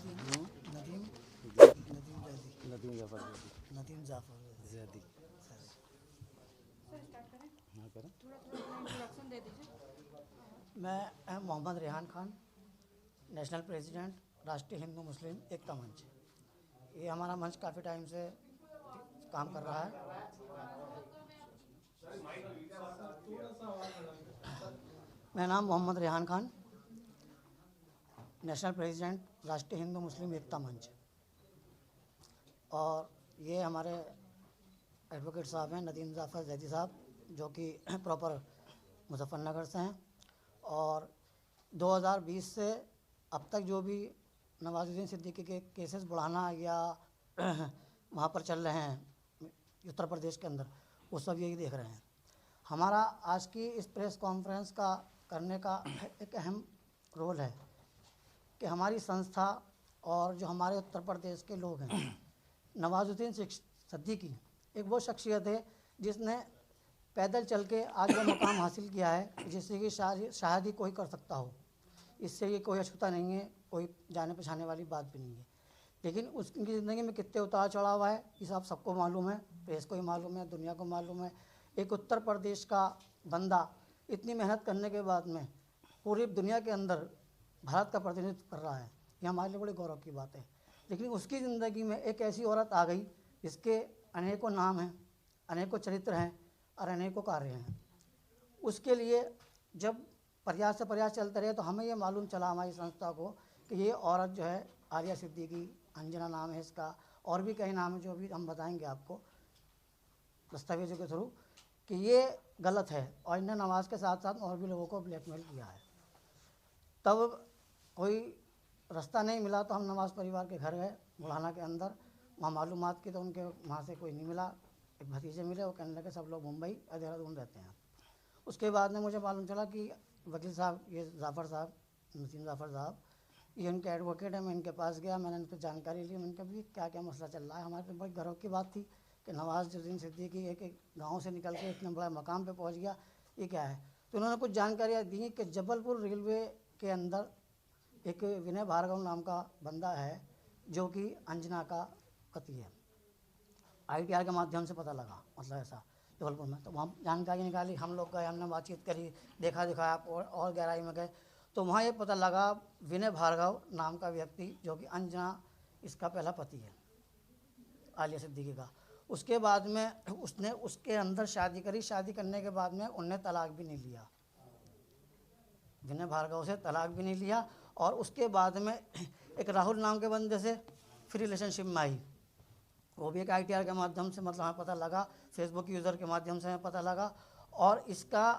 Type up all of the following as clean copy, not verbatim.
Nadeem Nadeem Nadeem Zaidi Nadeem Jafar Nadeem Jafar Zaidi. Sir start करें। हाँ करें। थोड़ा थोड़ा अपना इंट्रोडक्शन दे दीजिए। मैं मोहम्मद रेहान खान, नेशनल प्रेसिडेंट, राष्ट्रीय हिंदू मुस्लिम एकता मंच। ये हमारा मंच काफ़ी टाइम से काम कर रहा है। मेरा नाम मोहम्मद रेहान खान, नेशनल प्रेसिडेंट, राष्ट्रीय हिंदू मुस्लिम एकता मंच। और ये हमारे एडवोकेट साहब हैं नदीम जाफ़र जैदी साहब, जो कि प्रॉपर मुजफ्फरनगर से हैं। और 2020 से अब तक जो भी नवाजुद्दीन सिद्दीकी के केसेस बढ़ाना या वहाँ पर चल रहे हैं उत्तर प्रदेश के अंदर, वो सब यही देख रहे हैं। हमारा आज की इस प्रेस कॉन्फ्रेंस का करने का एक अहम रोल है कि हमारी संस्था और जो हमारे उत्तर प्रदेश के लोग हैं, नवाजुद्दीन सिद्दीकी एक वो शख्सियत है जिसने पैदल चल के आज वो मकाम हासिल किया है जिससे कि शायद ही कोई कर सकता हो। इससे ये कोई अछूता नहीं है, कोई जाने पहचाने वाली बात भी नहीं है। लेकिन उसकी ज़िंदगी में कितने उतार चढ़ाव है ये सब सबको मालूम है, प्रेस को ही मालूम है, दुनिया को मालूम है। एक उत्तर प्रदेश का बंदा इतनी मेहनत करने के बाद में पूरी दुनिया के अंदर भारत का प्रतिनिधित्व कर रहा है, ये हमारे लिए बड़े गौरव की बात है। लेकिन उसकी ज़िंदगी में एक ऐसी औरत आ गई जिसके अनेकों नाम हैं, अनेकों चरित्र हैं और अनेकों कार्य हैं। उसके लिए जब प्रयास से प्रयास चलते रहे तो हमें ये मालूम चला हमारी संस्था को कि ये औरत जो है आलिया सिद्दीकी, अंजना नाम है इसका, और भी कई नाम है जो भी हम बताएंगे आपको दस्तावेजों के थ्रू, कि ये गलत है और इन्हें नमाज के साथ साथ और भी लोगों को ब्लैकमेल किया है। तब कोई रास्ता नहीं मिला तो हम नवाज़ परिवार के घर गए बुढ़ाना के अंदर, वहाँ मालूमात की तो उनके वहाँ से कोई नहीं मिला। एक भतीजे मिले, वो कहने लगे सब लोग मुंबई और देहरादून रहते हैं। उसके बाद में मुझे मालूम चला कि वकील साहब, ये जाफ़र साहब, नसीम जाफ़र साहब, ये उनके एडवोकेट हैं। मैं इनके पास गया, मैंने उनसे जानकारी ली। मैंने कहा भी क्या मसला चल रहा है। हमारे लिए बड़ी गर्व की बात थी कि नवाजुद्दीन सिद्दीकी एक गाँव से निकल के इतने बड़ा मकाम पर पहुँच गया, ये क्या है। तो उन्होंने कुछ जानकारियाँ दी कि जबलपुर रेलवे के अंदर एक विनय भार्गव नाम का बंदा है जो कि अंजना का पति है। ITR के माध्यम से पता लगा, मतलब ऐसा जबलपुर में। तो वहाँ जानकारी निकाली, हम लोग गए, हमने बातचीत करी, देखा दिखाया और गहराई में गए तो वहाँ ये पता लगा विनय भार्गव नाम का व्यक्ति जो कि अंजना इसका पहला पति है, आलिया सिद्दीकी का। उसके बाद में उसने उसके अंदर शादी करी। शादी करने के बाद में उनने तलाक भी नहीं लिया, विनय भार्गव से तलाक भी नहीं लिया। और उसके बाद में एक राहुल नाम के बंदे से फिर रिलेशनशिप में आई, वो भी एक ITR के माध्यम से, मतलब हमें पता लगा, फेसबुक यूज़र के माध्यम से हमें पता लगा। और इसका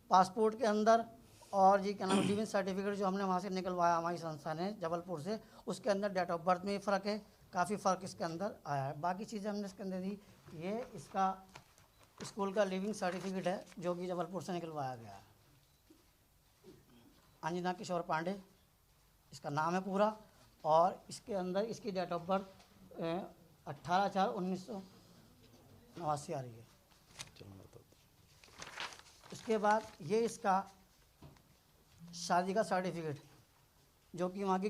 पासपोर्ट के अंदर और जी क्या नाम लिविंग सर्टिफिकेट जो हमने वहाँ से निकलवाया हमारी संस्था ने जबलपुर से, उसके अंदर डेट ऑफ बर्थ में फ़र्क है, काफ़ी फ़र्क इसके अंदर आया है। बाकी चीज़ें हमने इसके अंदर दी। ये इसका स्कूल का लिविंग सर्टिफिकेट है जो कि जबलपुर से निकलवाया गया है। अंजना किशोर पांडे इसका नाम है पूरा, और इसके अंदर इसकी डेट ऑफ बर्थ 18/4/1989 आ रही है। उसके बाद ये इसका शादी का सर्टिफिकेट जो कि वहाँ की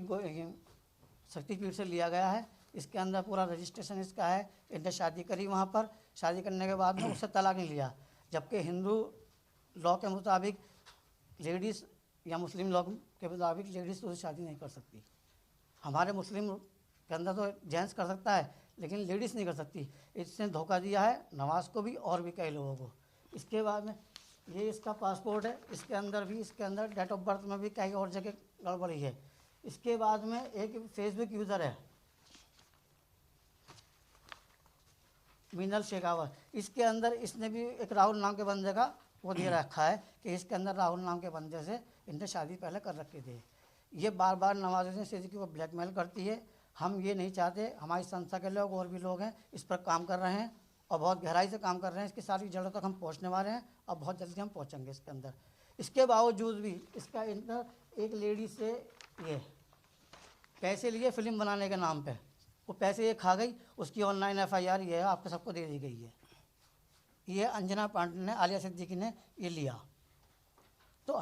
शक्तिपीठ से लिया गया है, इसके अंदर पूरा रजिस्ट्रेशन इसका है। इनने शादी करी वहाँ पर, शादी करने के बाद में उससे तलाक नहीं लिया, जबकि हिंदू लॉ के मुताबिक लेडीज़ या मुस्लिम लॉ के मुताबिक लेडीज़ तो उससे शादी नहीं कर सकती। हमारे मुस्लिम के अंदर तो जेंट्स कर सकता है लेकिन लेडीज़ नहीं कर सकती। इसने धोखा दिया है नवाज़ को भी और भी कई लोगों को। इसके बाद में ये इसका पासपोर्ट है, इसके अंदर भी, इसके अंदर डेट ऑफ बर्थ में भी कई और जगह गड़बड़ी है। इसके बाद में एक फेसबुक यूज़र है मीनल शेखावत, इसके अंदर इसने भी एक राहुल नाम के बंदे का वो दे रखा है कि इसके अंदर राहुल नाम के बंदे से इनने शादी पहले कर रखी थी। ये बार बार नवाजुद्दीन सिद्दीकी को ब्लैकमेल करती है। हम ये नहीं चाहते, हमारी संस्था के लोग और भी लोग हैं इस पर काम कर रहे हैं और बहुत गहराई से काम कर रहे हैं। इसकी सारी जड़ों तक हम पहुंचने वाले हैं और बहुत जल्दी हम पहुंचेंगे इसके अंदर। इसके बावजूद भी इसका अंदर एक लेडी से ये पैसे लिए फिल्म बनाने के नाम पे, वो पैसे ये खा गई, उसकी ऑनलाइन FIR ये है, आपको सबको दे दी गई है। ये अंजना पांडे ने, आलिया सिद्दीकी ने ये लिया। तो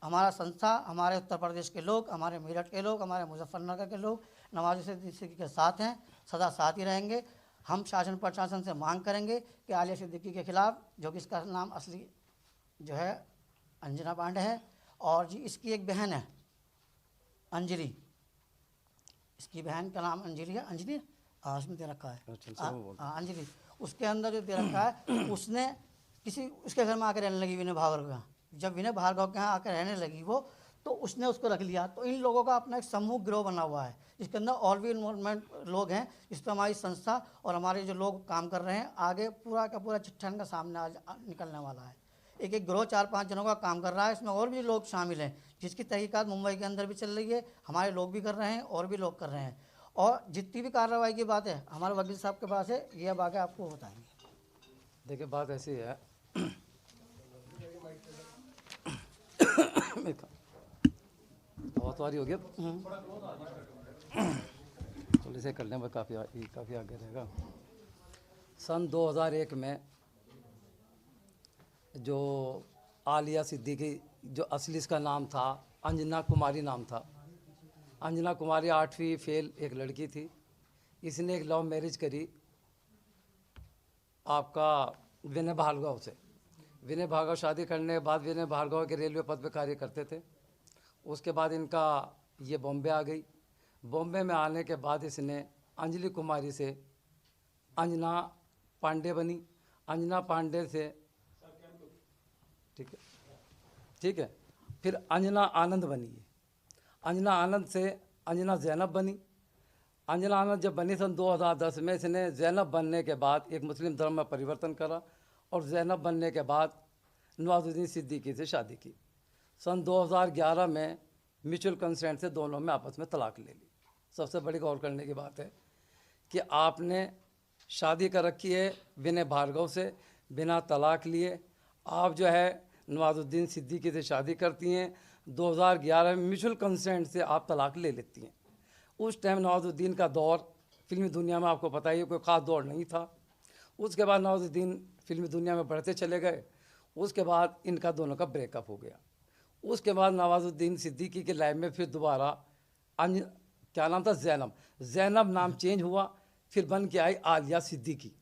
हमारा संस्था, हमारे उत्तर प्रदेश के लोग, हमारे मेरठ के लोग, हमारे मुजफ्फरनगर के लोग नवाज सिद्दीकी के साथ हैं, सदा साथ ही रहेंगे। हम शासन प्रशासन से मांग करेंगे कि आलिया सिद्दीकी के खिलाफ, जो कि इसका नाम असली जो है अंजना पांडे है, और जी इसकी एक बहन है अंजलि, इसकी बहन का नाम अंजलि है, अंजलि हाँ उसमें दे रखा है, अंजलि, उसके अंदर जो दे रखा है, उसने किसी उसके घर में आकर रहने लगी विनय भार्गव के यहाँ। जब विनय भार्गव के यहाँ आकर रहने लगी वो, तो उसने उसको रख लिया। तो इन लोगों का अपना एक समूह गिरोह बना हुआ है, इसके अंदर और भी इन्वॉल्वमेंट लोग हैं। इस पर हमारी संस्था और हमारे जो लोग काम कर रहे हैं, आगे पूरा का पूरा चिट्ठा का सामने आज निकलने वाला है। एक एक गिरोह 4-5 जनों का काम कर रहा है, इसमें और भी लोग शामिल हैं, जिसकी तहकीकात मुंबई के अंदर भी चल रही है, हमारे लोग भी कर रहे हैं और भी लोग कर रहे हैं। और जितनी भी कार्रवाई की बात है हमारे वकील साहब के पास है, ये अब आगे आपको बताएंगे। देखिए बात ऐसी है बहुत वारी हो गया थोड़ी से करने में काफ़ी आगे रहेगा। सन 2001 में जो आलिया सिद्दीकी, जो असली इसका नाम था अंजना कुमारी नाम था, अंजना कुमारी 8वीं फेल एक लड़की थी। इसने एक लव मैरिज करी आपका विनय भार्गव से। विनय भार्गव शादी करने के बाद विनय भार्गव के रेलवे पद पर कार्य करते थे। उसके बाद इनका ये बॉम्बे आ गई। बॉम्बे में आने के बाद इसने अंजलि कुमारी से अंजना पांडे बनी, अंजना पांडे से ठीक है, फिर अंजना आनंद बनी है। अंजना आनंद से अंजना जैनब बनी। अंजना आनंद जब बनी सन 2010 में, इसने जैनब बनने के बाद एक मुस्लिम धर्म में परिवर्तन करा और जैनब बनने के बाद नवाजुद्दीन सिद्दीकी से शादी की। सन 2011 में म्यूचुअल कंसेंट से दोनों में आपस में तलाक ले ली। सबसे बड़ी गौर करने की बात है कि आपने शादी कर रखी है विनय भार्गव से बिना तलाक लिए, आप जो है नवाजुद्दीन सिद्दीकी से शादी करती हैं। 2011 में म्यूचुअल कंसेंट से आप तलाक ले लेती हैं। उस टाइम नवाजुद्दीन का दौर फिल्मी दुनिया में आपको पता ही है, कोई ख़ास दौर नहीं था। उसके बाद नवाजुद्दीन फिल्मी दुनिया में बढ़ते चले गए। उसके बाद इनका दोनों का ब्रेकअप हो गया। उसके बाद नवाजुद्दीन सिद्दीकी के लाइफ में फिर दोबारा क्या नाम था, जैनब नाम चेंज हुआ, फिर बन के आई आलिया सिद्दीकी।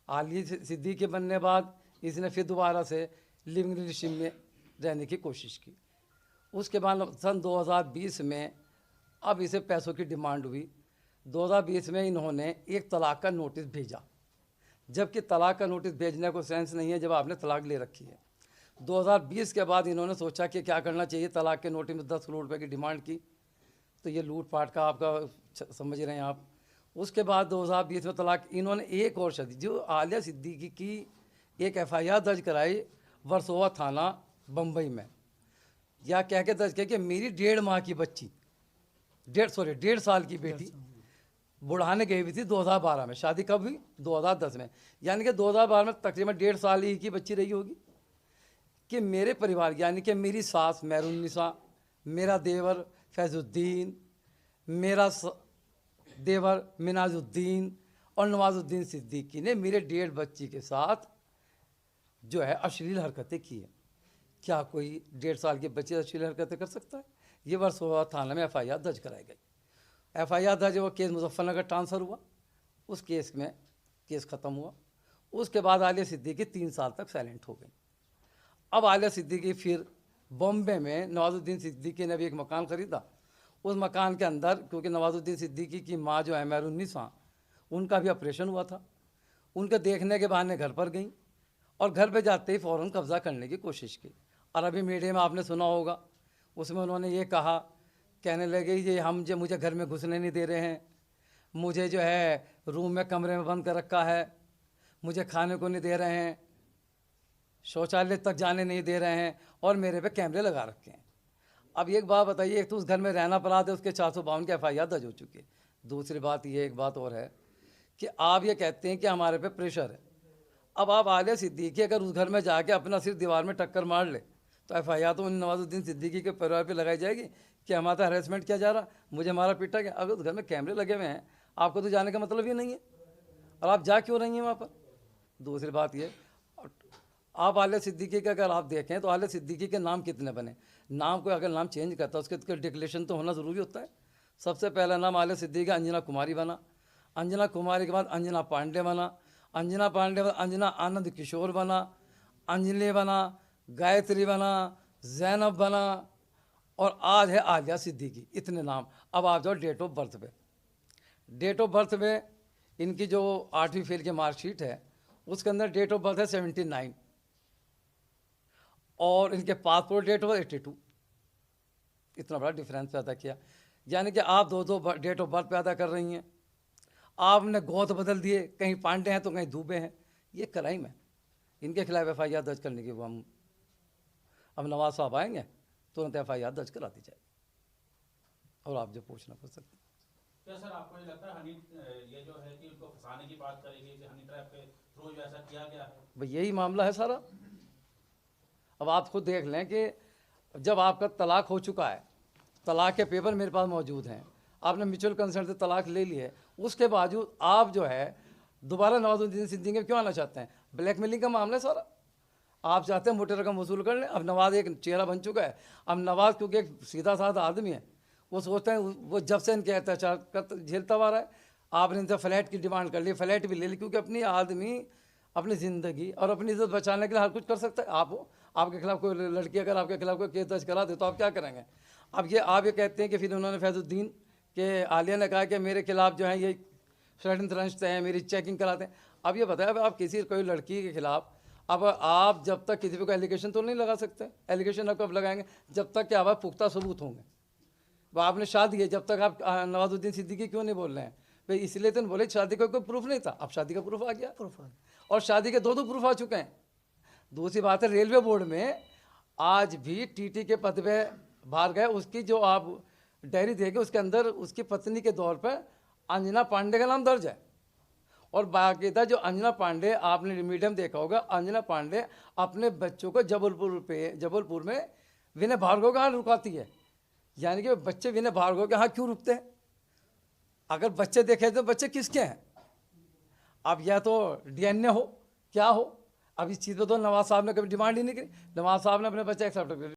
आलिया सिद्दीकी बनने बाद इसने फिर दोबारा से लिविंग रिलेशन में रहने की कोशिश की। उसके बाद सन 2020 में अब इसे पैसों की डिमांड हुई। 2020 में इन्होंने एक तलाक का नोटिस भेजा, जबकि तलाक का नोटिस भेजने को सेंस नहीं है जब आपने तलाक ले रखी है। 2020 के बाद इन्होंने सोचा कि क्या करना चाहिए, तलाक के नोटिस में 10 करोड़ रुपये की डिमांड की। तो ये लूटपाट का आपका समझ रहे हैं आप। उसके बाद 2020 में तलाक, इन्होंने एक और शादी, जो आलिया सिद्दीकी की एक FIR दर्ज कराई वर्सोवा थाना बम्बई में, या कह के दर्ज किया कि मेरी 1.5 माह की बच्ची, 1.5 साल की बेटी बुढ़ाने गई हुई थी 2012 में। शादी कब हुई? 2010 में, यानी कि 2012 में तकरीबन 1.5 साल ही की बच्ची रही होगी कि मेरे परिवार, यानी कि मेरी सास मेहरुन्निसा, मेरा देवर फैजुद्दीन, मेरा देवर मिनाजुद्दीन और नवाजुद्दीन सिद्दीकी ने मेरे 1.5 बच्ची के साथ जो है अश्लील हरकतें की हैं। क्या कोई 1.5 साल के बच्चे अश्लील हरकतें कर सकता है? ये वर्सोवा थाना में FIR दर्ज कराई गई। FIR दर्ज, वो केस मुजफ्फरनगर ट्रांसफ़र हुआ। उस केस में केस ख़त्म हुआ। उसके बाद आलिया सिद्दीकी 3 साल तक साइलेंट हो गई। अब आलिया सिद्दीकी फिर बॉम्बे में, नवाजुद्दीन सिद्दीकी ने भी एक मकान ख़रीदा। उस मकान के अंदर, क्योंकि नवाजुद्दीन सिद्दीकी की माँ जो है मेहरुन्निसा, उनका भी ऑपरेशन हुआ था, उनके देखने के बहाने घर पर गई और घर पे जाते ही फ़ौरन कब्ज़ा करने की कोशिश की। और अभी मीडिया में आपने सुना होगा, उसमें उन्होंने ये कहा, कहने लगे ये मुझे घर में घुसने नहीं दे रहे हैं, मुझे जो है रूम में कमरे में बंद कर रखा है, मुझे खाने को नहीं दे रहे हैं, शौचालय तक जाने नहीं दे रहे हैं और मेरे पे कैमरे लगा रखे हैं। अब एक बात बताइए, एक तो उस घर में रहना अपराध है, उसके 452 की FIR दर्ज हो चुकी है। दूसरी बात ये, एक बात और है कि आप ये कहते हैं कि हमारे पे प्रेशर है। अब आप आलिया सिद्दीकी अगर उस घर में जाके अपना सिर दीवार में टक्कर मार ले तो FIR तो नवाजुद्दीन सिद्दीकी के परिवार पे लगाई जाएगी कि हमारा हरेसमेंट किया जा रहा, मुझे मारा पीटा गया। अगर उस घर में कैमरे लगे हुए हैं, आपको तो जाने का मतलब ही नहीं है, और आप जा क्यों रही हैं वहाँ पर? दूसरी बात ये, आप आलिया सिद्दीकी का अगर आप देखें तो आलिया सिद्दीकी के नाम कितने बने? नाम को अगर नाम चेंज करता है उसके डिक्लेरेशन तो होना ज़रूरी होता है। सबसे पहला नाम आलिया सिद्दीकी अंजना कुमारी बना। अंजना कुमारी के बाद अंजना पांडे बना। अंजना पांडे के बाद अंजना आनंद किशोर बना। अंजलि बना, गायत्री बना, जैनब बना और आज है आलिया सिद्दीकी। इतने नाम। अब आप जाओ डेट ऑफ बर्थ पे। डेट ऑफ बर्थ पे इनकी जो 8वीं फेल की मार्कशीट है उसके अंदर डेट ऑफ बर्थ है 79 और इनके पासपोर्ट डेट ऑफ 82। इतना बड़ा डिफरेंस पैदा किया। यानी कि आप दो डेट ऑफ बर्थ पैदा कर रही हैं। आपने गोत्र बदल दिए, कहीं पांडे हैं तो कहीं दुबे हैं। ये क्राइम है। इनके खिलाफ FIR दर्ज करने की वो हम अब नवाज साहब आएंगे तुरंत FIR दर्ज करा दी जाएगी। और आप जो पूछना पूछ सकते हैं। क्या सर आपको ये लगता है हनी ये जो है कि उनको फंसाने की बात करेगी कि हनी ट्रैप के थ्रू जो ऐसा किया गया है? भाई यही मामला है सारा। अब आप खुद देख लें कि जब आपका तलाक हो चुका है, तलाक के पेपर मेरे पास मौजूद हैं, आपने म्यूचुअल कंसेंट से तलाक ले ली है, उसके बावजूद आप जो है दोबारा नवाजुद्दीन सिद्दीकी में क्यों आना चाहते हैं? ब्लैकमेलिंग का मामला है सारा। आप चाहते हैं मोटी रकम वसूल कर लें। अब नवाज एक चेहरा बन चुका है। अब नवाज क्योंकि एक सीधा साधा आदमी है, वो सोचते हैं वो जब से इनके अत्याचार झेलता हुआ रहा है। आपने इनसे फ्लैट की डिमांड कर ली, फ्लैट भी ले ली, क्योंकि अपनी आदमी अपनी ज़िंदगी और अपनी इज्जत बचाने के लिए हर कुछ कर सकता है। आपके खिलाफ कोई लड़की अगर आपके खिलाफ कोई केस दर्ज करा दे तो आप क्या करेंगे? अब ये आप ये कहते हैं कि फिर उन्होंने फैजुद्दीन के आलिया ने कहा कि मेरे खिलाफ जो है ये षड्यंत्र रचते हैं, मेरी चेकिंग कराते हैं। अब ये बताया, अब आप किसी कोई लड़की के खिलाफ अब आप जब तक किसी को एलिगेशन तो नहीं लगा सकते। एलिगेशन आप कब लगाएंगे? जब तक कि आप पुख्ता सबूत होंगे। वो आपने शादी है, जब तक आप नवाजुद्दीन सिद्दीकी क्यों नहीं बोल रहे हैं? भाई इसलिए तो बोले शादी का कोई प्रूफ नहीं था। अब शादी का प्रूफ आ गया, और शादी के दो प्रूफ आ चुके हैं। दूसरी बात है, रेलवे बोर्ड में आज भी TT के पद पे बाहर गए, उसकी जो आप डायरी देखे उसके अंदर उसकी पत्नी के तौर पर अंजना पांडे का नाम दर्ज है। और बाकायदा जो अंजना पांडे, आपने मीडियम देखा होगा, अंजना पांडे अपने बच्चों को जबलपुर में विनय भार्गव के यहाँ रुकाती है। यानी कि बच्चे विनय भार्गव के यहाँ क्यों रुकते हैं? अगर बच्चे देखे तो बच्चे किसके हैं? अब या तो DNA हो, क्या हो? अब इस चीज़ पर तो नवाज साहब ने कभी डिमांड ही नहीं की। नवाज साहब ने अपने बच्चे एक्सेप्ट कर